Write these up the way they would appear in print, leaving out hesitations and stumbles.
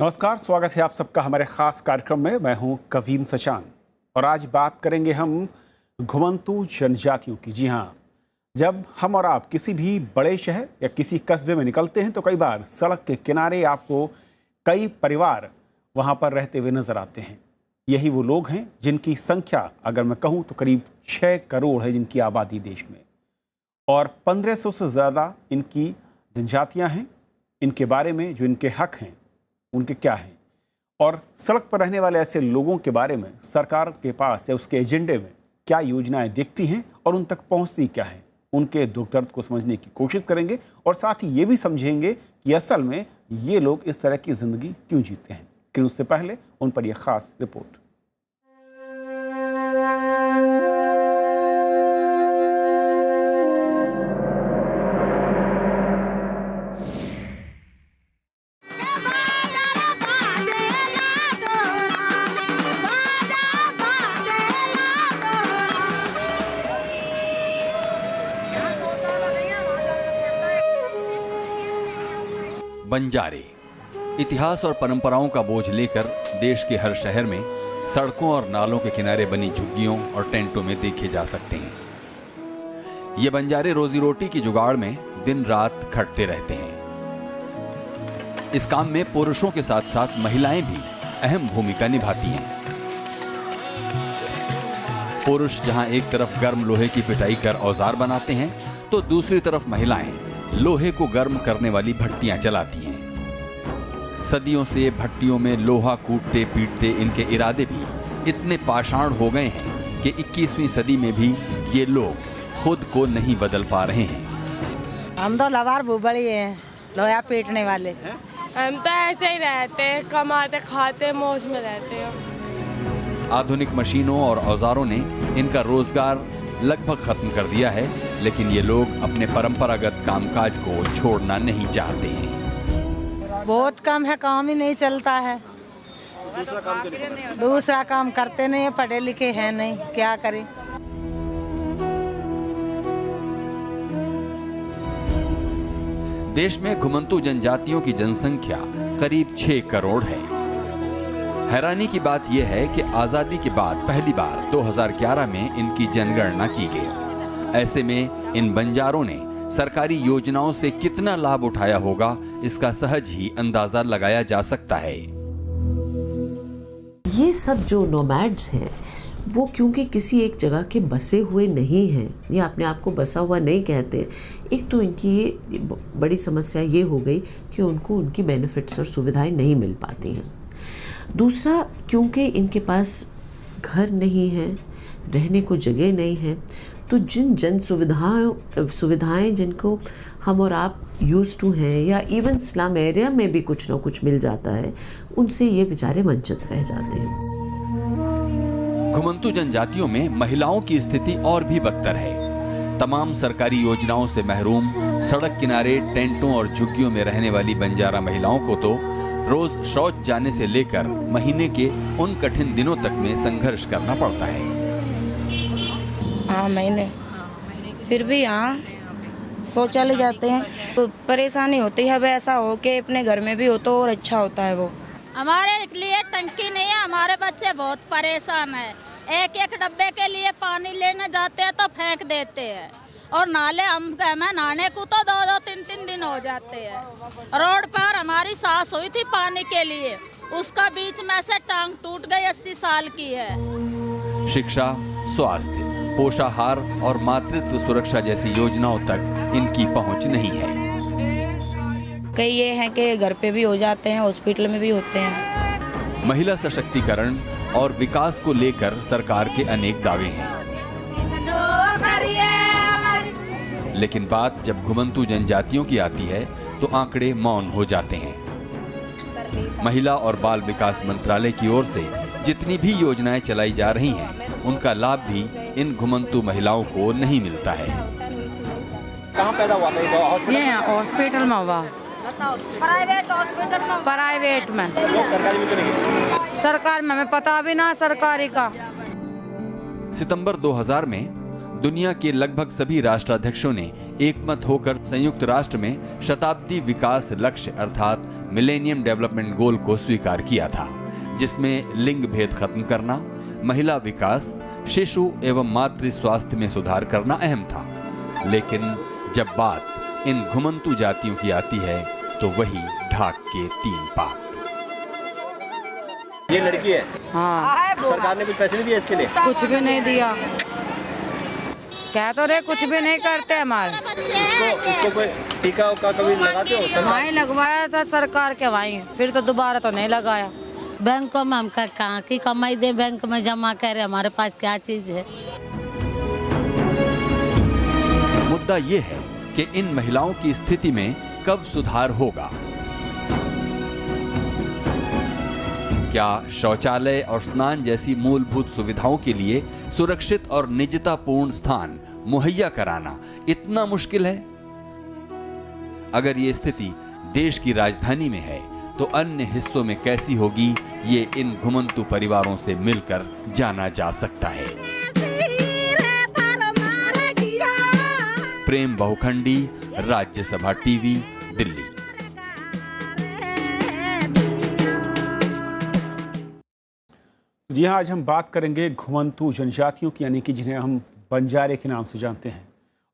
नमस्कार, स्वागत है आप सबका हमारे खास कार्यक्रम में। मैं हूं कवीन सचान और आज बात करेंगे हम घुमंतू जनजातियों की। जी हां, जब हम और आप किसी भी बड़े शहर या किसी कस्बे में निकलते हैं तो कई बार सड़क के किनारे आपको कई परिवार वहां पर रहते हुए नजर आते हैं। यही वो लोग हैं जिनकी संख्या अगर मैं कहूँ तो करीब 6 करोड़ है जिनकी आबादी देश में, और 1500 से ज़्यादा इनकी जनजातियाँ हैं। इनके बारे में जो इनके हक हैं उनके क्या हैं, और सड़क पर रहने वाले ऐसे लोगों के बारे में सरकार के पास या उसके एजेंडे में क्या योजनाएं दिखती हैं और उन तक पहुंचती क्या है, उनके दुख दर्द को समझने की कोशिश करेंगे और साथ ही ये भी समझेंगे कि असल में ये लोग इस तरह की ज़िंदगी क्यों जीते हैं। लेकिन उससे पहले उन पर यह खास रिपोर्ट। बंजारे इतिहास और परंपराओं का बोझ लेकर देश के हर शहर में सड़कों और नालों के किनारे बनी झुग्गियों और टेंटों में देखे जा सकते हैं। ये बंजारे रोजी रोटी की जुगाड़ में दिन रात खटते रहते हैं। इस काम में पुरुषों के साथ साथ महिलाएं भी अहम भूमिका निभाती हैं। पुरुष जहां एक तरफ गर्म लोहे की पिटाई कर औजार बनाते हैं तो दूसरी तरफ महिलाएं लोहे को गर्म करने वाली भट्टियां चलाती हैं। सदियों से भट्टियों में लोहा कूटते पीटते इनके इरादे भी इतने पाषाण हो गए हैं कि 21वीं सदी में भी ये लोग खुद को नहीं बदल पा रहे हैं। हम तो लवार भूबड़ी हैं, लोहा पीटने वाले। हम तो ऐसे ही रहते हैं, कमाते खाते मौज में रहते हैं। आधुनिक मशीनों और औजारों ने इनका रोजगार लगभग खत्म कर दिया है, लेकिन ये लोग अपने परंपरागत कामकाज को छोड़ना नहीं चाहते हैं। बहुत कम है, काम ही नहीं चलता है। दूसरा काम करते नहीं है, पढ़े लिखे हैं नहीं, क्या करें। देश में घुमंतू जनजातियों की जनसंख्या करीब 6 करोड़ है। हैरानी की बात यह है कि आजादी के बाद पहली बार 2011 में इनकी जनगणना की गई। ऐसे में इन बंजारों ने सरकारी योजनाओं से कितना लाभ उठाया होगा, इसका सहज ही अंदाजा लगाया जा सकता है। ये सब जो नोमैड्स हैं वो क्योंकि किसी एक जगह के बसे हुए नहीं हैं, ये अपने आप को बसा हुआ नहीं कहते। एक तो इनकी ये बड़ी समस्या ये हो गई कि उनको उनकी बेनिफिट्स और सुविधाएं नहीं मिल पाती हैं। दूसरा, क्योंकि इनके पास घर नहीं है, रहने को जगह नहीं है, तो जिन सुविधाएं जिनको हम और आप यूज़ टू हैं या इवन स्लम एरिया में भी कुछ ना कुछ मिल जाता है, उनसे ये बेचारे वंचित रह जाते हैं। घुमंतू जनजातियों में महिलाओं की स्थिति और भी बदतर है। तमाम सरकारी योजनाओं से महरूम, सड़क किनारे टेंटों और झुग्गियों में रहने वाली बंजारा महिलाओं को तो रोज शौच जाने से लेकर महीने के उन कठिन दिनों तक में संघर्ष करना पड़ता है। हाँ, महीने फिर भी यहाँ शौचालय जाते हैं तो परेशानी होती है। अब ऐसा हो कि अपने घर में भी हो तो और अच्छा होता है। वो हमारे लिए टंकी नहीं है, हमारे बच्चे बहुत परेशान है। एक एक डब्बे के लिए पानी लेने जाते हैं तो फेंक देते हैं, और नाले हम में नहाने को तो 2-2, 3-3 दिन हो जाते हैं। रोड पर हमारी सास हुई थी पानी के लिए, उसका बीच में से टांग टूट गई, 80 साल की है। शिक्षा, स्वास्थ्य, पोषाहार और मातृत्व सुरक्षा जैसी योजनाओं तक इनकी पहुंच नहीं है। कई ये हैं कि घर पे भी हो जाते हैं, हॉस्पिटल में भी होते हैं। महिला सशक्तिकरण और विकास को लेकर सरकार के अनेक दावे हैं, लेकिन बात जब घुमंतू जनजातियों की आती है तो आंकड़े मौन हो जाते हैं। महिला और बाल विकास मंत्रालय की ओर से जितनी भी योजनाएं चलाई जा रही हैं, उनका लाभ भी इन घुमंतू महिलाओं को नहीं मिलता है। कहाँ पैदा हुआ था? ये हॉस्पिटल में हुआ। प्राइवेट हॉस्पिटल में। प्राइवेट में। सरकारी में तो नहीं? सरकार में हमें पता भी ना सरकारी का। सितंबर 2000 में दुनिया के लगभग सभी राष्ट्राध्यक्षों ने एकमत होकर संयुक्त राष्ट्र में शताब्दी विकास लक्ष्य अर्थात मिलेनियम डेवलपमेंट गोल को स्वीकार किया था, जिसमें लिंग भेद खत्म करना, महिला विकास, शिशु एवं मातृ स्वास्थ्य में सुधार करना अहम था। लेकिन जब बात इन घुमंतू जातियों की आती है तो वही ढाक के 3 पात। ये लड़की है। हाँ, सरकार ने कुछ पैसे नहीं दिए इसके लिए? कुछ भी नहीं दिया। क्या तो रे, कुछ भी नहीं करते हमारे। इसको कोई टीका का कभी लगाते हो? वहीं लगवाया था सरकार के वहीं, फिर तो दोबारा तो नहीं लगाया। बैंकों में हम कहाँ की कमाई दे, बैंक में जमा करे, हमारे पास क्या चीज है। मुद्दा ये है कि इन महिलाओं की स्थिति में कब सुधार होगा। क्या शौचालय और स्नान जैसी मूलभूत सुविधाओं के लिए सुरक्षित और निजतापूर्ण स्थान मुहैया कराना इतना मुश्किल है? अगर ये स्थिति देश की राजधानी में है तो अन्य हिस्सों में कैसी होगी, ये इन घुमंतू परिवारों से मिलकर जाना जा सकता है। प्रेम बहुखंडी, राज्यसभा टीवी, दिल्ली। जी हाँ, आज हम बात करेंगे घुमंतू जनजातियों की, यानी कि जिन्हें हम बंजारे के नाम से जानते हैं,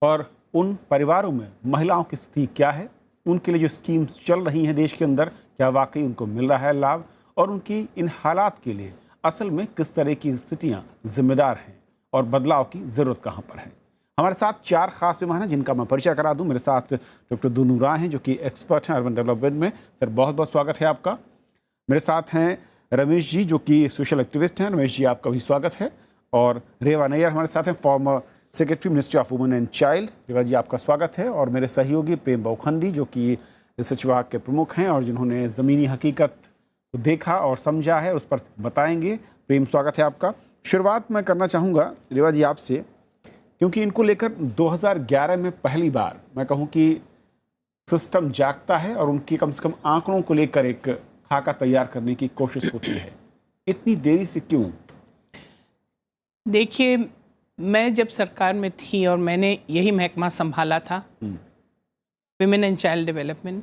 और उन परिवारों में महिलाओं की स्थिति क्या है, उनके लिए जो स्कीम्स चल रही हैं देश के अंदर, क्या वाकई उनको मिल रहा है लाभ, और उनकी इन हालात के लिए असल में किस तरह की स्थितियाँ जिम्मेदार हैं और बदलाव की ज़रूरत कहाँ पर है। हमारे साथ 4 खास मेहमान हैं जिनका मैं परिचय करा दूं। मेरे साथ डॉक्टर दुनू राय हैं जो कि एक्सपर्ट हैं अर्बन डेवलपमेंट में। सर, बहुत बहुत स्वागत है आपका। मेरे साथ हैं रमेश जी जो कि सोशल एक्टिविस्ट हैं। रमेश जी, आपका भी स्वागत है। और रेवा नैयर हमारे साथ हैं, former secretary ministry of women and child. Reva ji, आपका स्वागत है। और मेरे सहयोगी प्रेम बहुखंडी जो कि रिसर्च विभाग के प्रमुख हैं और जिन्होंने ज़मीनी हकीकत को देखा और समझा है, उस पर बताएंगे। प्रेम, स्वागत है आपका। शुरुआत मैं करना चाहूँगा रेवा जी आपसे, क्योंकि इनको लेकर 2011 में पहली बार मैं कहूँ कि सिस्टम जागता है और उनकी कम से कम आंकड़ों को लेकर एक खाका तैयार करने की कोशिश होती है। इतनी देरी से क्यों? देखिए, मैं जब सरकार में थी और मैंने यही महकमा संभाला था, विमेन एंड चाइल्ड डेवलपमेंट,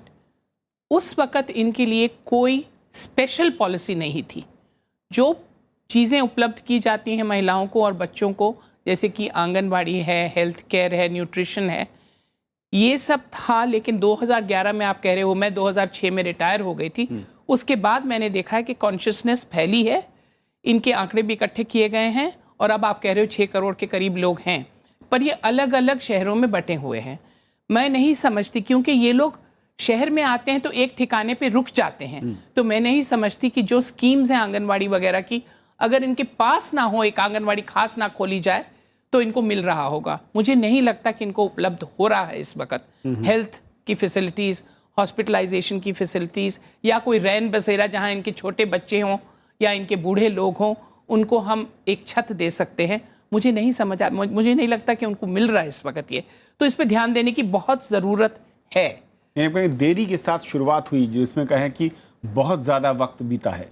उस वक़्त इनके लिए कोई स्पेशल पॉलिसी नहीं थी। जो चीज़ें उपलब्ध की जाती हैं महिलाओं को और बच्चों को, जैसे कि आंगनबाड़ी है, हेल्थ केयर है, न्यूट्रिशन है, ये सब था। लेकिन 2011 में आप कह रहे हो, मैं 2006 में रिटायर हो गई थी। उसके बाद मैंने देखा है कि कॉन्शियसनेस फैली है, इनके आंकड़े भी इकट्ठे किए गए हैं और अब आप कह रहे हो 6 करोड़ के करीब लोग हैं, पर ये अलग अलग शहरों में बटे हुए हैं। मैं नहीं समझती, क्योंकि ये लोग शहर में आते हैं तो एक ठिकाने पे रुक जाते हैं, तो मैं नहीं समझती कि जो स्कीम्स हैं आंगनवाड़ी वगैरह की, अगर इनके पास ना हो, एक आंगनवाड़ी खास ना खोली जाए तो इनको मिल रहा होगा। मुझे नहीं लगता कि इनको उपलब्ध हो रहा है इस वक्त हेल्थ की फैसिलिटीज़, हॉस्पिटलाइजेशन की फैसिलिटीज़, या कोई रैन बसेरा जहां इनके छोटे बच्चे हों या इनके बूढ़े लोग हों, उनको हम एक छत दे सकते हैं। मुझे नहीं लगता कि उनको मिल रहा है इस वक्त ये, तो इस पर ध्यान देने की बहुत ज़रूरत है। देरी के साथ शुरुआत हुई, जो इसमें कहें कि बहुत ज़्यादा वक्त बीता है।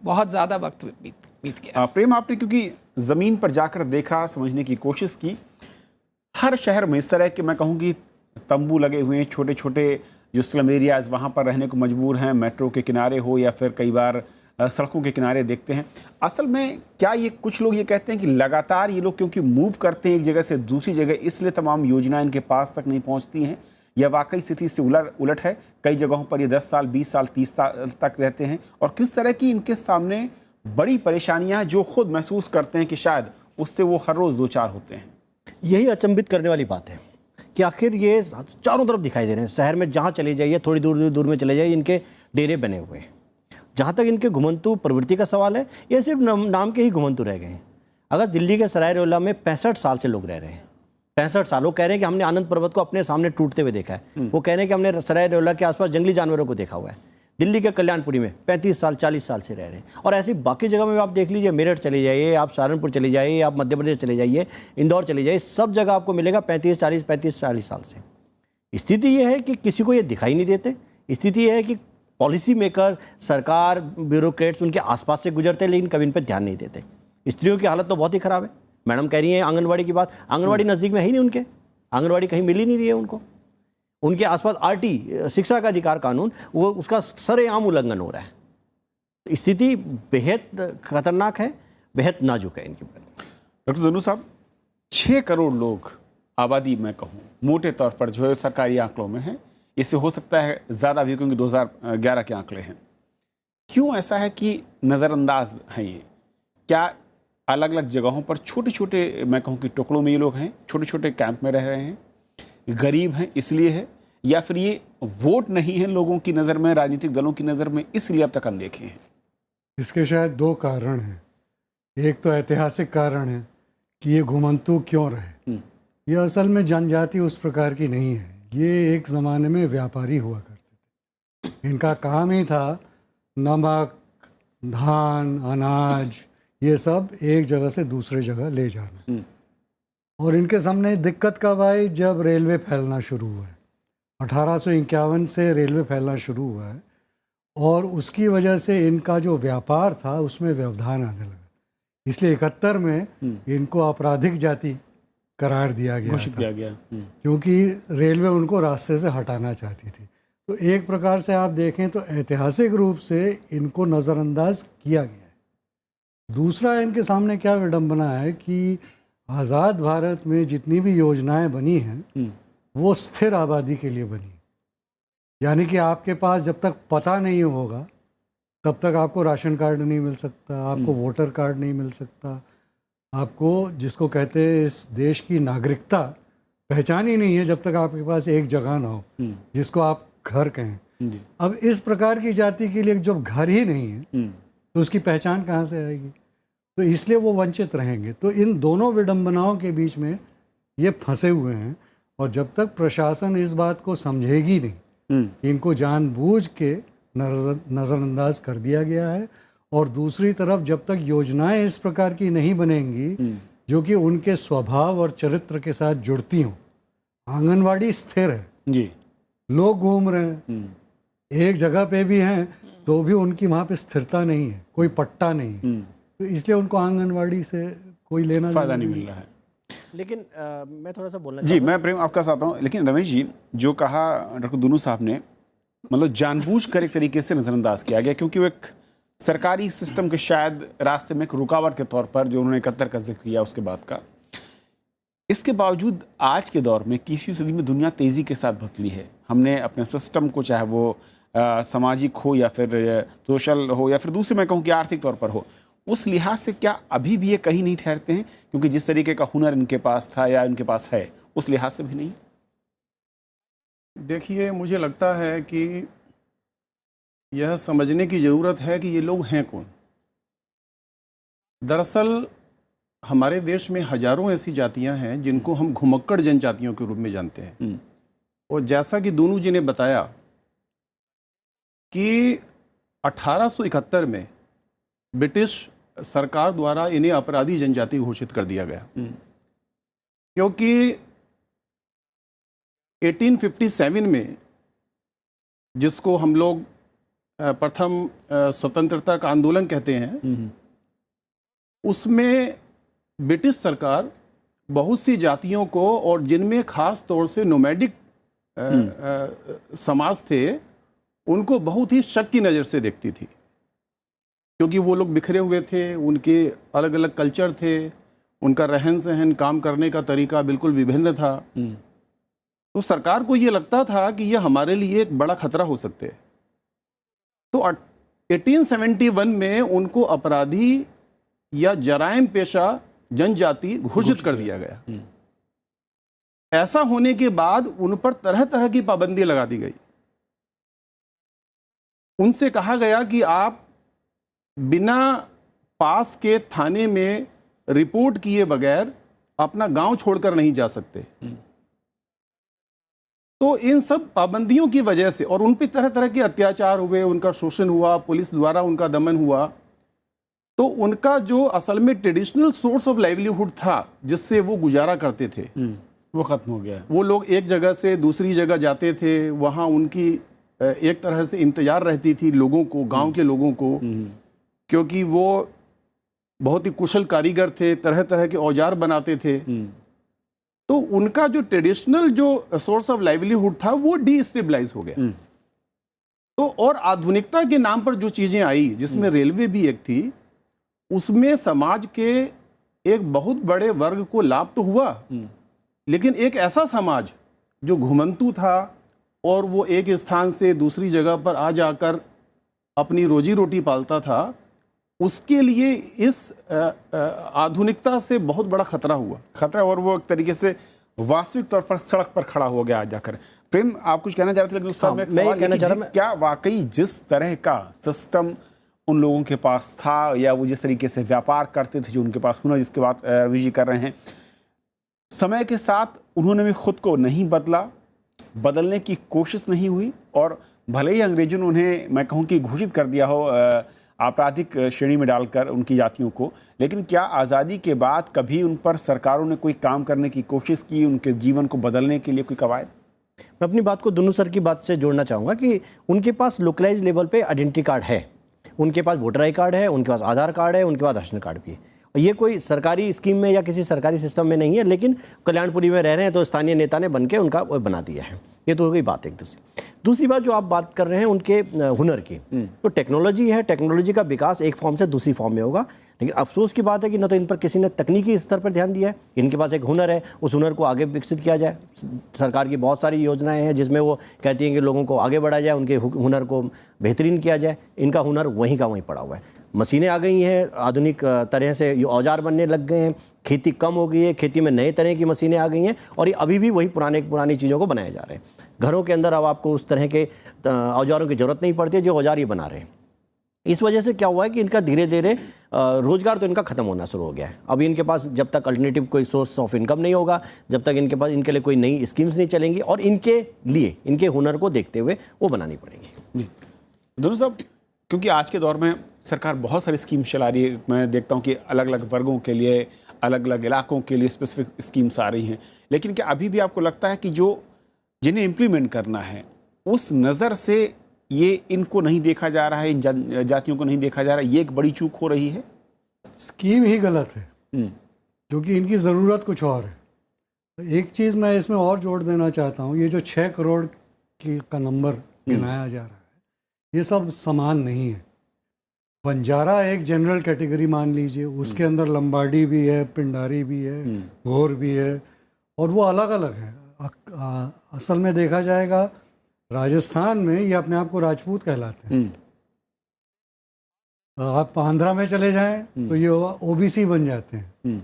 बहुत ज़्यादा वक्त बीत गया। प्रेम, आपने क्योंकि ज़मीन पर जाकर देखा, समझने की कोशिश की, हर शहर में इस तरह के मैं कहूँ कि तंबू लगे हुए हैं, छोटे छोटे जो स्लम एरियाज़, वहाँ पर रहने को मजबूर हैं, मेट्रो के किनारे हो या फिर कई बार सड़कों के किनारे देखते हैं। असल में क्या ये, कुछ लोग ये कहते हैं कि लगातार ये लोग क्योंकि मूव करते हैं एक जगह से दूसरी जगह, इसलिए तमाम योजनाएं इनके पास तक नहीं पहुंचती हैं, या वाकई स्थिति से उलट है? कई जगहों पर ये 10 साल, 20 साल, 30 साल तक रहते हैं, और किस तरह की इनके सामने बड़ी परेशानियां जो खुद महसूस करते हैं कि शायद उससे वो हर रोज़ 2-4 होते हैं। यही अचंभित करने वाली बात है कि आखिर ये चारों तरफ दिखाई दे रहे हैं। शहर में जहाँ चले जाइए, थोड़ी दूर में चले जाइए, इनके डेरे बने हुए हैं। जहाँ तक इनके घुमंतू प्रवृत्ति का सवाल है, ये सिर्फ नाम के ही घुमंतू रह गए हैं। अगर दिल्ली के सराय रोहिल्ला में 65 साल से लोग रह रहे हैं, 65 साल, वो कह रहे हैं कि हमने आनंद पर्वत को अपने सामने टूटते हुए देखा है। वो कह रहे हैं कि हमने सराय रोहिल्ला के आसपास जंगली जानवरों को देखा हुआ है। दिल्ली के कल्याणपुरी में 35 साल, 40 साल से रह रहे हैं। और ऐसी बाकी जगह में आप देख लीजिए, मेरठ चले जाइए, आप सहारनपुर चले जाइए, आप मध्य प्रदेश चले जाइए, इंदौर चले जाइए, सब जगह आपको मिलेगा 35-40 साल से। स्थिति यह है कि किसी को ये दिखाई नहीं देते। स्थिति यह है कि पॉलिसी मेकर, सरकार, ब्यूरोक्रेट्स उनके आसपास से गुजरते हैं, लेकिन कभी इन पर ध्यान नहीं देते। स्त्रियों की हालत तो बहुत ही ख़राब है। मैडम कह रही हैं आंगनवाड़ी की बात, आंगनवाड़ी नज़दीक में है ही नहीं उनके, आंगनवाड़ी कहीं मिल ही नहीं रही है उनको। उनके आसपास RT शिक्षा का अधिकार कानून, वो उसका सरेआम उल्लंघन हो रहा है। स्थिति बेहद खतरनाक है, बेहद नाजुक है इनकी। डॉक्टर धनु साहब, 6 करोड़ लोग आबादी में कहूँ मोटे तौर पर जो है सरकारी आंकड़ों में है, इससे हो सकता है ज़्यादा भी क्योंकि 2011 के आंकड़े हैं। क्यों ऐसा है कि नज़रअंदाज हैं ये? क्या अलग अलग जगहों पर छोटे छोटे मैं कहूँ कि टुकड़ों में ये लोग हैं, छोटे छोटे कैंप में रह रहे हैं, गरीब हैं इसलिए है, या फिर ये वोट नहीं है लोगों की नज़र में, राजनीतिक दलों की नज़र में, इसलिए अब तक अनदेखे हैं? इसके शायद 2 कारण हैं। एक तो ऐतिहासिक कारण है कि ये घुमंतू क्यों रहे। ये असल में जनजाति उस प्रकार की नहीं है, ये एक ज़माने में व्यापारी हुआ करते थे। इनका काम ही था नमक, धान, अनाज ये सब एक जगह से दूसरे जगह ले जाना। और इनके सामने दिक्कत कब आई? जब रेलवे फैलना शुरू हुआ है। 1851 से रेलवे फैलना शुरू हुआ है और उसकी वजह से इनका जो व्यापार था उसमें व्यवधान आने लगा। इसलिए 71 में इनको आपराधिक जाति करार दिया गया, घोषित किया गया, क्योंकि रेलवे उनको रास्ते से हटाना चाहती थी। तो एक प्रकार से आप देखें तो ऐतिहासिक रूप से इनको नज़रअंदाज किया गया है। दूसरा, इनके सामने क्या विडंबना है कि आज़ाद भारत में जितनी भी योजनाएं बनी हैं वो स्थिर आबादी के लिए बनी, यानी कि आपके पास जब तक पता नहीं होगा तब तक आपको राशन कार्ड नहीं मिल सकता, आपको वोटर कार्ड नहीं मिल सकता, आपको जिसको कहते हैं इस देश की नागरिकता पहचान ही नहीं है जब तक आपके पास एक जगह ना हो जिसको आप घर कहें। अब इस प्रकार की जाति के लिए जब घर ही नहीं है तो उसकी पहचान कहाँ से आएगी? तो इसलिए वो वंचित रहेंगे। तो इन दोनों विडंबनाओं के बीच में ये फंसे हुए हैं और जब तक प्रशासन इस बात को समझेगी नहीं कि इनको जानबूझ के नज़रअंदाज कर दिया गया है, और दूसरी तरफ जब तक योजनाएं इस प्रकार की नहीं बनेंगी जो कि उनके स्वभाव और चरित्र के साथ जुड़ती हों। आंगनवाड़ी स्थिर है जी, लोग घूम रहे हैं, एक जगह पे भी हैं तो भी उनकी वहाँ पे स्थिरता नहीं है, कोई पट्टा नहीं, तो इसलिए उनको आंगनवाड़ी से कोई लेना फायदा नहीं मिल रहा है। लेकिन मैं थोड़ा सा बोलना जी, मैं प्रेम आपका साथ हूँ। लेकिन रमेश जी, जो कहा डॉक्टर दुनू साहब ने, मतलब जानबूझकर एक तरीके से नज़रअंदाज किया गया क्योंकि वो एक सरकारी सिस्टम के शायद रास्ते में एक रुकावट के तौर पर जो उन्होंने 71 का जिक्र किया उसके बाद का। इसके बावजूद आज के दौर में 21वीं सदी में दुनिया तेज़ी के साथ बदली है। हमने अपने सिस्टम को, चाहे वो सामाजिक हो या फिर सोशल हो या फिर दूसरे मैं कहूँ कि आर्थिक तौर पर हो, उस लिहाज से क्या अभी भी ये कहीं नहीं ठहरते हैं? क्योंकि जिस तरीके का हुनर इनके पास था या इनके पास है उस लिहाज से भी नहीं। देखिए, मुझे लगता है कि यह समझने की ज़रूरत है कि ये लोग हैं कौन। दरअसल हमारे देश में हजारों ऐसी जातियां हैं जिनको हम घुमक्कड़ जनजातियों के रूप में जानते हैं। और जैसा कि दोनों जी ने बताया कि 1871 में ब्रिटिश सरकार द्वारा इन्हें अपराधी जनजाति घोषित कर दिया गया, क्योंकि 1857 में, जिसको हम लोग प्रथम स्वतंत्रता का आंदोलन कहते हैं, उसमें ब्रिटिश सरकार बहुत सी जातियों को, और जिनमें खास तौर से नोमैडिक समाज थे, उनको बहुत ही शक की नज़र से देखती थी, क्योंकि वो लोग बिखरे हुए थे, उनके अलग अलग कल्चर थे, उनका रहन सहन, काम करने का तरीका बिल्कुल विभिन्न था। तो सरकार को ये लगता था कि ये हमारे लिए एक बड़ा खतरा हो सकते हैं। तो 1871 में उनको अपराधी या जराइम पेशा जनजाति घोषित कर दिया गया। ऐसा होने के बाद उन पर तरह तरह की पाबंदी लगा दी गई। उनसे कहा गया कि आप बिना पास के थाने में रिपोर्ट किए बगैर अपना गांव छोड़कर नहीं जा सकते। तो इन सब पाबंदियों की वजह से, और उन पर तरह तरह के अत्याचार हुए, उनका शोषण हुआ, पुलिस द्वारा उनका दमन हुआ, तो उनका जो असल में ट्रेडिशनल सोर्स ऑफ लाइवलीहुड था जिससे वो गुजारा करते थे, वो खत्म हो गया। वो लोग एक जगह से दूसरी जगह जाते थे, वहाँ उनकी एक तरह से इंतजार रहती थी लोगों को, गांव के लोगों को, क्योंकि वो बहुत ही कुशल कारीगर थे, तरह तरह के औजार बनाते थे। तो उनका जो ट्रेडिशनल जो सोर्स ऑफ लाइवलीहुड था वो डिस्टेबलाइज हो गया। तो और आधुनिकता के नाम पर जो चीजें आई, जिसमें रेलवे भी एक थी, उसमें समाज के एक बहुत बड़े वर्ग को लाभ तो हुआ, लेकिन एक ऐसा समाज जो घुमंतू था और वो एक स्थान से दूसरी जगह पर आ जाकर अपनी रोजी रोटी पालता था, उसके लिए इस आधुनिकता से बहुत बड़ा खतरा हुआ। खतरा, और वो एक तरीके से वास्तविक तौर पर सड़क पर खड़ा हो गया आज जाकर। प्रेम, आप कुछ कहना चाह रहे थे, लेकिन उस समय एक सवाल है कि क्या वाकई जिस तरह का सिस्टम उन लोगों के पास था, या वो जिस तरीके से व्यापार करते थे, जो उनके पास हुनर, जिसके बात रवि जी कर रहे हैं, समय के साथ उन्होंने भी खुद को नहीं बदला, बदलने की कोशिश नहीं हुई, और भले ही अंग्रेजों ने उन्हें, मैं कहूँ कि घोषित कर दिया हो आपराधिक श्रेणी में डालकर उनकी जातियों को, लेकिन क्या आज़ादी के बाद कभी उन पर सरकारों ने कोई काम करने की कोशिश की, उनके जीवन को बदलने के लिए कोई कवायद? मैं अपनी बात को दुनू सर की बात से जोड़ना चाहूँगा कि उनके पास लोकलाइज लेवल पे आइडेंटिटी कार्ड है, उनके पास वोटर आई कार्ड है, उनके पास आधार कार्ड है, उनके पास राशन कार्ड भी है। और ये कोई सरकारी स्कीम में या किसी सरकारी सिस्टम में नहीं है, लेकिन कल्याणपुरी में रह रहे हैं तो स्थानीय नेता ने बन के उनका वो बना दिया है। ये तो हो गई बात एक। दूसरी बात जो आप बात कर रहे हैं उनके हुनर की, तो टेक्नोलॉजी है, टेक्नोलॉजी का विकास एक फॉर्म से दूसरी फॉर्म में होगा, लेकिन अफसोस की बात है कि न तो इन पर किसी ने तकनीकी स्तर पर ध्यान दिया है। इनके पास एक हुनर है, उस हुनर को आगे विकसित किया जाए। सरकार की बहुत सारी योजनाएं हैं जिसमें वो कहती हैं कि लोगों को आगे बढ़ाया जाए, उनके हुनर को बेहतरीन किया जाए। इनका हुनर वहीं का वहीं पड़ा हुआ है। मशीनें आ गई हैं, आधुनिक तरह से औजार बनने लग गए हैं, खेती कम हो गई है, खेती में नए तरह की मशीनें आ गई हैं, और ये अभी भी वही पुरानी चीज़ों को बनाए जा रहे हैं। घरों के अंदर अब आपको उस तरह के औजारों की ज़रूरत नहीं पड़ती है जो औजार ये बना रहे हैं। इस वजह से क्या हुआ है कि इनका धीरे धीरे रोजगार तो इनका ख़त्म होना शुरू हो गया है। अब इनके पास जब तक अल्टरनेटिव कोई सोर्स ऑफ इनकम नहीं होगा, जब तक इनके पास इनके लिए कोई नई स्कीम्स नहीं चलेंगी, और इनके लिए इनके हुनर को देखते हुए वो बनानी पड़ेगी। दोनों साहब, क्योंकि आज के दौर में सरकार बहुत सारी स्कीम्स चला रही है, मैं देखता हूँ कि अलग अलग वर्गों के लिए, अलग अलग इलाकों के लिए स्पेसिफिक स्कीम्स आ रही हैं, लेकिन क्या अभी भी आपको लगता है कि जो जिन्हें इम्प्लीमेंट करना है उस नज़र से ये इनको नहीं देखा जा रहा है, इन जातियों को नहीं देखा जा रहा है, ये एक बड़ी चूक हो रही है? स्कीम ही गलत है, क्योंकि इनकी ज़रूरत कुछ और है। एक चीज़ मैं इसमें और जोड़ देना चाहता हूँ, ये जो 6 करोड़ का नंबर गिनाया जा रहा है, ये सब समान नहीं है। बंजारा एक जनरल कैटेगरी मान लीजिए, उसके अंदर लंबाडी भी है, पिंडारी भी है, घोर भी है, और वो अलग अलग है। असल में देखा जाएगा राजस्थान में ये अपने आप को राजपूत कहलाते हैं। आप आंध्रा में चले जाएं तो ये ओबीसी बन जाते हैं।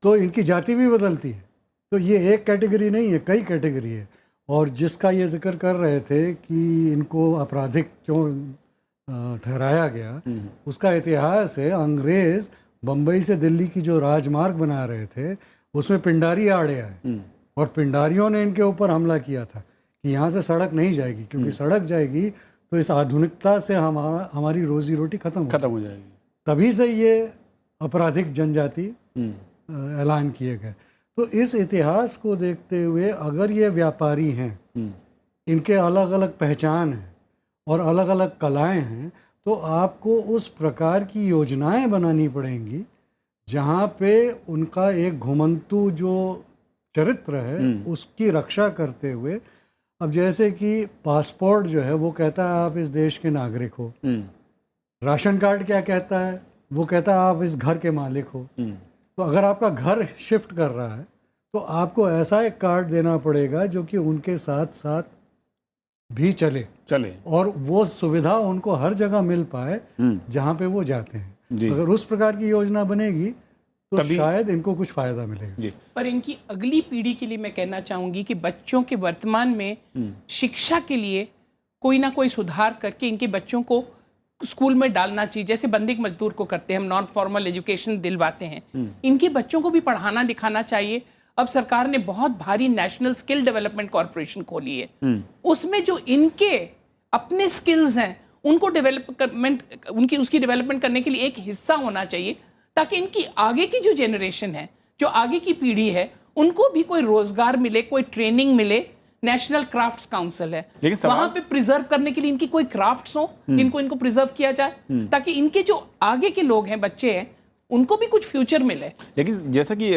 तो इनकी जाति भी बदलती है। तो ये एक कैटेगरी नहीं है, कई कैटेगरी है। और जिसका ये जिक्र कर रहे थे कि इनको आपराधिक क्यों ठहराया गया, उसका इतिहास है। अंग्रेज बम्बई से दिल्ली की जो राजमार्ग बना रहे थे उसमें पिंडारी आड़े आए, और पिंडारियों ने इनके ऊपर हमला किया था कि यहाँ से सड़क नहीं जाएगी, क्योंकि सड़क जाएगी तो इस आधुनिकता से हमारी रोजी रोटी खत्म हो जाएगी। तभी से ये आपराधिक जनजाति ऐलान किए गए। तो इस इतिहास को देखते हुए अगर ये व्यापारी हैं, इनके अलग अलग पहचान है और अलग अलग कलाएं हैं, तो आपको उस प्रकार की योजनाएं बनानी पड़ेंगी जहाँ पे उनका एक घुमंतु जो चरित्र है उसकी रक्षा करते हुए। अब जैसे कि पासपोर्ट जो है वो कहता है आप इस देश के नागरिक हो, राशन कार्ड क्या कहता है, वो कहता है आप इस घर के मालिक हो। तो अगर आपका घर शिफ्ट कर रहा है तो आपको ऐसा एक कार्ड देना पड़ेगा जो कि उनके साथ साथ भी चले और वो सुविधा उनको हर जगह मिल पाए जहाँ पे वो जाते हैं। अगर उस प्रकार की योजना बनेगी तो शायद इनको कुछ फायदा मिलेगा। पर इनकी अगली पीढ़ी के लिए मैं कहना चाहूँगी कि बच्चों के वर्तमान में शिक्षा के लिए कोई ना कोई सुधार करके इनके बच्चों को स्कूल में डालना चाहिए। जैसे बंदिक मजदूर को करते हैं, हम नॉन फॉर्मल एजुकेशन दिलवाते हैं, इनके बच्चों को भी पढ़ाना लिखाना चाहिए। अब सरकार ने बहुत भारी नेशनल स्किल डेवलपमेंट कॉर्पोरेशन खोली है, उसमें जो इनके अपने स्किल्स हैं उनको उसकी डेवलपमेंट करने के लिए एक हिस्सा होना चाहिए, ताकि इनकी आगे की जो जनरेशन है, जो आगे की पीढ़ी है, उनको भी कोई रोजगार मिले, कोई ट्रेनिंग मिले। नेशनल क्राफ्ट्स काउंसिल है, वहां पे प्रिजर्व करने के लिए इनकी कोई क्राफ्ट्स हो जिनको इनको प्रिजर्व किया जाए, ताकि इनके जो आगे के लोग हैं, बच्चे हैं, उनको भी कुछ फ्यूचर मिले। लेकिन जैसा कि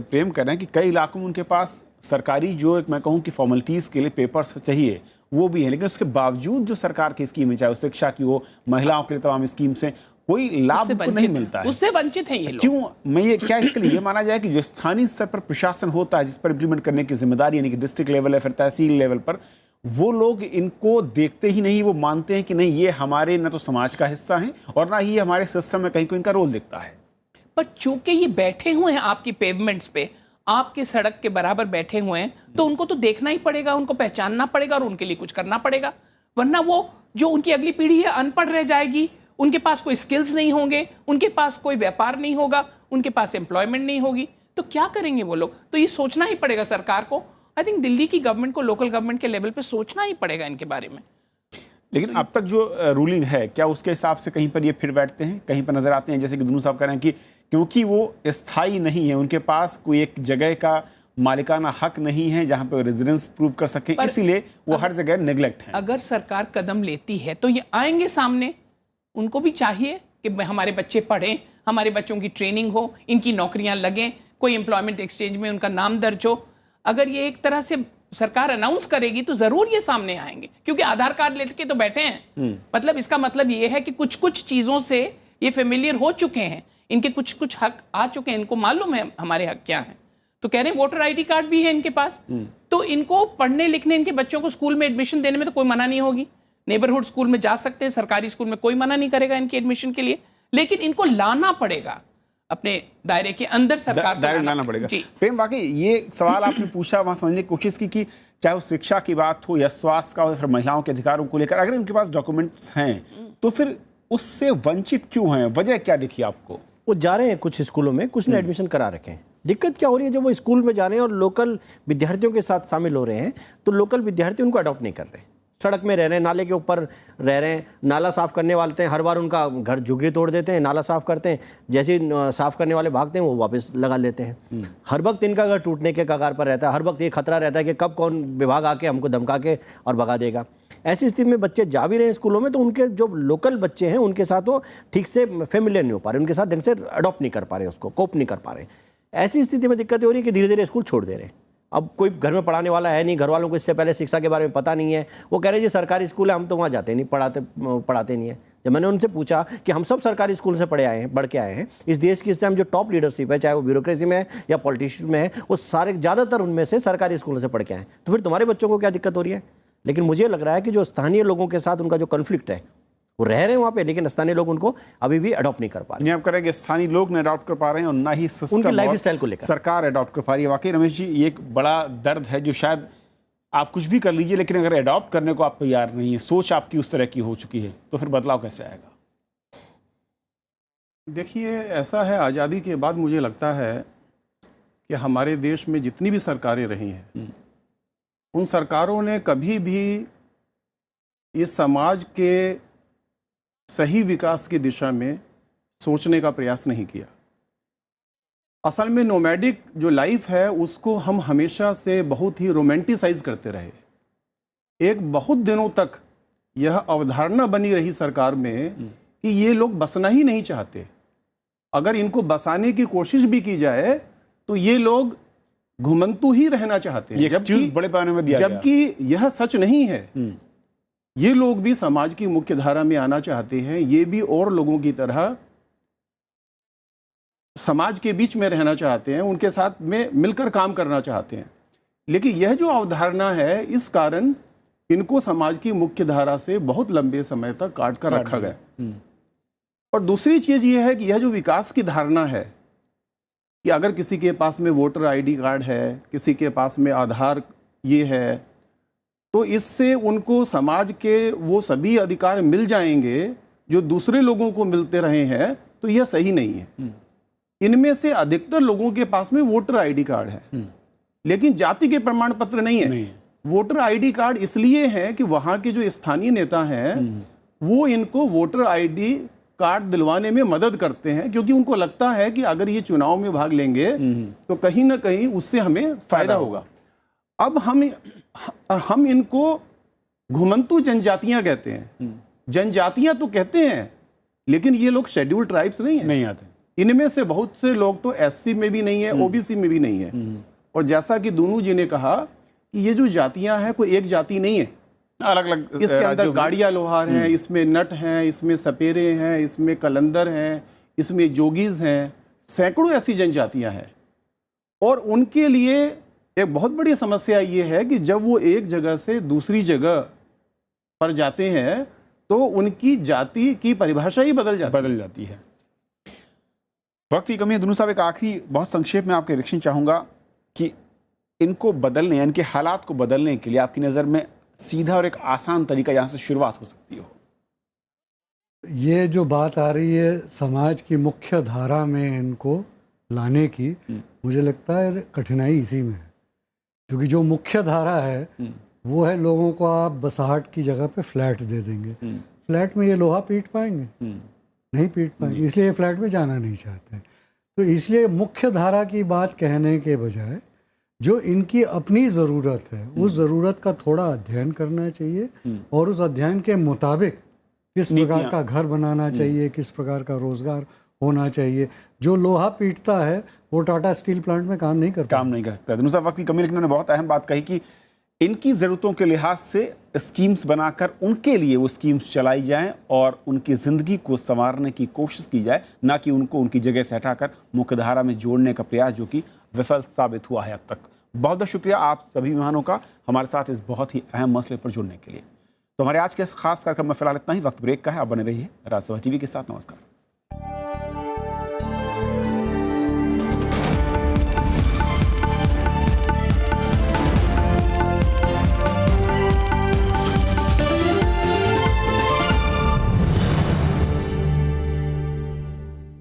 प्रेम कह रहे हैं कि कई इलाकों में उनके पास सरकारी जो एक मैं कहूँ कि फॉर्मेलिटीज़ के लिए पेपर्स चाहिए वो भी है, लेकिन उसके बावजूद जो सरकार की स्कीमें, चाहे शिक्षा की हो, महिलाओं के लिए तमाम स्कीम से कोई लाभ उनको नहीं मिलता है। उससे वंचित हैं ये लोग। क्यों? मैं ये क्या इसके लिए ये माना जाए कि जो स्थानीय स्तर पर प्रशासन होता है जिस पर इम्प्लीमेंट करने की जिम्मेदारी, यानी कि डिस्ट्रिक्ट लेवल है, फिर तहसील लेवल पर, वो लोग इनको देखते ही नहीं, वो मानते हैं कि नहीं ये हमारे न तो समाज का हिस्सा है और ना ही हमारे सिस्टम में कहीं को इनका रोल दिखता है। पर चूंकि ये बैठे हुए हैं आपकी पेवमेंट्स पे, आपके सड़क के बराबर बैठे हुए हैं, तो उनको तो देखना ही पड़ेगा, उनको पहचानना पड़ेगा और उनके लिए कुछ करना पड़ेगा, वरना वो जो उनकी अगली पीढ़ी है अनपढ़ रह जाएगी, उनके पास कोई स्किल्स नहीं होंगे, उनके पास कोई व्यापार नहीं होगा, उनके पास एम्प्लॉयमेंट नहीं होगी, तो क्या करेंगे वो लोग? तो ये सोचना ही पड़ेगा सरकार को। आई थिंक दिल्ली की गवर्नमेंट को लोकल गवर्नमेंट के लेवल पे सोचना ही पड़ेगा इनके बारे में। लेकिन अब तक जो रूलिंग है, क्या उसके हिसाब से कहीं पर ये फिर बैठते हैं, कहीं पर नजर आते हैं? जैसे कि दुनू साहब कह रहे हैं कि क्योंकि वो स्थायी नहीं है, उनके पास कोई एक जगह का मालिकाना हक नहीं है जहां पे रेजिडेंस प्रूव कर सकें, इसीलिए वो हर जगह नेग्लेक्ट है। अगर सरकार कदम लेती है तो ये आएंगे सामने, उनको भी चाहिए कि हमारे बच्चे पढ़ें, हमारे बच्चों की ट्रेनिंग हो, इनकी नौकरियां लगें, कोई एम्प्लॉयमेंट एक्सचेंज में उनका नाम दर्ज हो। अगर ये एक तरह से सरकार अनाउंस करेगी तो जरूर ये सामने आएंगे, क्योंकि आधार कार्ड लेके तो बैठे हैं। मतलब इसका मतलब ये है कि कुछ कुछ चीजों से ये फेमिलियर हो चुके हैं, इनके कुछ कुछ हक आ चुके हैं, इनको मालूम है हमारे हक क्या हैं। तो कह रहे हैं वोटर आईडी कार्ड भी है इनके पास, तो इनको पढ़ने लिखने, इनके बच्चों को स्कूल में एडमिशन देने में तो कोई मना नहीं होगी। नेबरहुड स्कूल में जा सकते हैं, सरकारी स्कूल में कोई मना नहीं करेगा इनके एडमिशन के लिए, लेकिन इनको लाना पड़ेगा अपने दायरे के अंदर, सरकार दायरे लाना पड़ेगा। प्रेम, वाकई ये सवाल आपने पूछा, वहां समझने की कोशिश की कि चाहे वो शिक्षा की बात हो या स्वास्थ्य का हो या फिर महिलाओं के अधिकारों को लेकर, अगर इनके पास डॉक्यूमेंट्स हैं तो फिर उससे वंचित क्यों हैं? वजह क्या दिखी आपको? वो जा रहे हैं कुछ स्कूलों में, कुछ ने एडमिशन करा रखे हैं। दिक्कत क्या हो रही है, जब वो स्कूल में जा रहे हैं और लोकल विद्यार्थियों के साथ शामिल हो रहे हैं तो लोकल विद्यार्थी उनको अडॉप्ट नहीं कर रहे। सड़क में रह रहे हैं, नाले के ऊपर रह रहे हैं, नाला साफ़ करने वाले हैं, हर बार उनका घर झुग्गी तोड़ देते हैं, नाला साफ़ करते हैं, जैसे ही साफ़ करने वाले भागते हैं वो वापस लगा लेते हैं। हर वक्त इनका घर टूटने के कगार पर रहता है, हर वक्त ये खतरा रहता है कि कब कौन विभाग आके हमको धमका के और भगा देगा। ऐसी स्थिति में बच्चे जा भी रहे हैं स्कूलों में, तो उनके जो लोकल बच्चे हैं उनके साथ वो ठीक से फेमिलियर नहीं हो पा रहे, उनके साथ ढंग से अडॉप्ट नहीं कर पा रहे, उसको कोप नहीं कर पा रहे। ऐसी स्थिति में दिक्कत हो रही है कि धीरे धीरे स्कूल छोड़ दे रहे हैं। अब कोई घर में पढ़ाने वाला है नहीं, घर वालों को इससे पहले शिक्षा के बारे में पता नहीं है, वो कह रहे हैं जी सरकारी स्कूल है, हम तो वहाँ जाते नहीं, पढ़ाते नहीं है। जब मैंने उनसे पूछा कि हम सब सरकारी स्कूल से बढ़ के आए हैं, इस देश की इस टाइम जो टॉप लीडरशिप है, चाहे वो ब्यूरोक्रेसी में है या पॉलिटिशियन में है, वो सारे ज़्यादातर उनमें से सरकारी स्कूलों से पढ़ के आए, तो फिर तुम्हारे बच्चों को क्या दिक्कत हो रही है? लेकिन मुझे लग रहा है कि जो स्थानीय लोगों के साथ उनका जो कॉन्फ्लिक्ट है, वो रह रहे हैं वहाँ पे, लेकिन स्थानीय लोग उनको अभी भी अडॉप्ट नहीं कर पा रहे। आप करेंगे स्थानीय लोग नहीं अडॉप्ट कर पा रहे हैं और ना ही सिस्टम, उनके लाइफ स्टाइल को लेकर सरकार अडॉप्ट कर पा रही है। वाकई रमेश जी, ये एक बड़ा दर्द है जो शायद आप कुछ भी कर लीजिए, लेकिन अगर अडॉप्ट करने को आप तैयार नहीं है, सोच आपकी उस तरह की हो चुकी है, तो फिर बदलाव कैसे आएगा? देखिए, ऐसा है, आज़ादी के बाद मुझे लगता है कि हमारे देश में जितनी भी सरकारें रही हैं, उन सरकारों ने कभी भी इस समाज के सही विकास की दिशा में सोचने का प्रयास नहीं किया। असल में नोमैडिक जो लाइफ है उसको हम हमेशा से बहुत ही रोमांटिसाइज करते रहे। एक बहुत दिनों तक यह अवधारणा बनी रही सरकार में कि ये लोग बसना ही नहीं चाहते। अगर इनको बसाने की कोशिश भी की जाए तो ये लोग घुमंतु ही रहना चाहते हैं, जबकि बड़े पैमाने में दिया गया। जबकि यह सच नहीं है। ये लोग भी समाज की मुख्य धारा में आना चाहते हैं, ये भी और लोगों की तरह समाज के बीच में रहना चाहते हैं, उनके साथ में मिलकर काम करना चाहते हैं। लेकिन यह जो अवधारणा है, इस कारण इनको समाज की मुख्य धारा से बहुत लंबे समय तक काट कर रखा गया। और दूसरी चीज़ ये है कि यह जो विकास की धारणा है कि अगर किसी के पास में वोटर आईडी कार्ड है, किसी के पास में आधार ये है, तो इससे उनको समाज के वो सभी अधिकार मिल जाएंगे जो दूसरे लोगों को मिलते रहे हैं, तो यह सही नहीं है। इनमें से अधिकतर लोगों के पास में वोटर आईडी कार्ड है, लेकिन जाति के प्रमाण पत्र नहीं है। वोटर आईडी कार्ड इसलिए है कि वहाँ के जो स्थानीय नेता हैं वो इनको वोटर आईडी कार्ड दिलवाने में मदद करते हैं, क्योंकि उनको लगता है कि अगर ये चुनाव में भाग लेंगे तो कहीं ना कहीं उससे हमें फायदा होगा। अब हम इनको घुमंतु जनजातियां कहते हैं। जनजातियां तो कहते हैं, लेकिन ये लोग शेड्यूल्ड ट्राइब्स नहीं है, नहीं आते। इनमें से बहुत से लोग तो एससी में भी नहीं है, ओबीसी में भी नहीं है। और जैसा कि दोनों जी ने कहा कि ये जो जातियां हैं कोई एक जाति नहीं है, अलग अलग इसके अंदर गाड़िया लोहार हैं, इसमें नट हैं, इसमें सपेरे हैं, इसमें कलंदर हैं, इसमें जोगीज हैं, सैकड़ों ऐसी जनजातियां हैं। और उनके लिए एक बहुत बड़ी समस्या ये है कि जब वो एक जगह से दूसरी जगह पर जाते हैं तो उनकी जाति की परिभाषा ही बदल जाती है। वक्त की कमी है। दुनू साहब, एक आखिरी बहुत संक्षेप में आपके रिएक्शन चाहूँगा कि इनको बदलने, इनके हालात को बदलने के लिए आपकी नज़र में सीधा और एक आसान तरीका यहाँ से शुरुआत हो सकती हो? ये जो बात आ रही है समाज की मुख्य धारा में इनको लाने की, मुझे लगता है कठिनाई इसी में है। क्योंकि जो मुख्य धारा है वो है लोगों को आप बसाहट की जगह पे फ्लैट दे देंगे। फ्लैट में ये लोहा पीट पाएंगे? नहीं पीट पाएंगे, इसलिए फ्लैट में जाना नहीं चाहते। तो इसलिए मुख्य धारा की बात कहने के बजाय जो इनकी अपनी ज़रूरत है उस ज़रूरत का थोड़ा अध्ययन करना चाहिए और उस अध्ययन के मुताबिक किस प्रकार का घर बनाना चाहिए, किस प्रकार का रोज़गार होना चाहिए। जो लोहा पीटता है वो टाटा स्टील प्लांट में काम नहीं कर सकता। दूसरा वक्त की कमी, लेकिन उन्होंने बहुत अहम बात कही कि इनकी ज़रूरतों के लिहाज से स्कीम्स बनाकर उनके लिए वो स्कीम्स चलाई जाएं और उनकी ज़िंदगी को संवारने की कोशिश की जाए, ना कि उनको उनकी जगह से हटाकर मुख्यधारा में जोड़ने का प्रयास जो कि विफल साबित हुआ है अब तक। बहुत बहुत शुक्रिया आप सभी मेहमानों का हमारे साथ इस बहुत ही अहम मसले पर जुड़ने के लिए। तो हमारे आज के इस खास कार्यक्रम में फिलहाल इतना ही। वक्त ब्रेक का है, आप बने रहिए राजसभा टीवी के साथ। नमस्कार।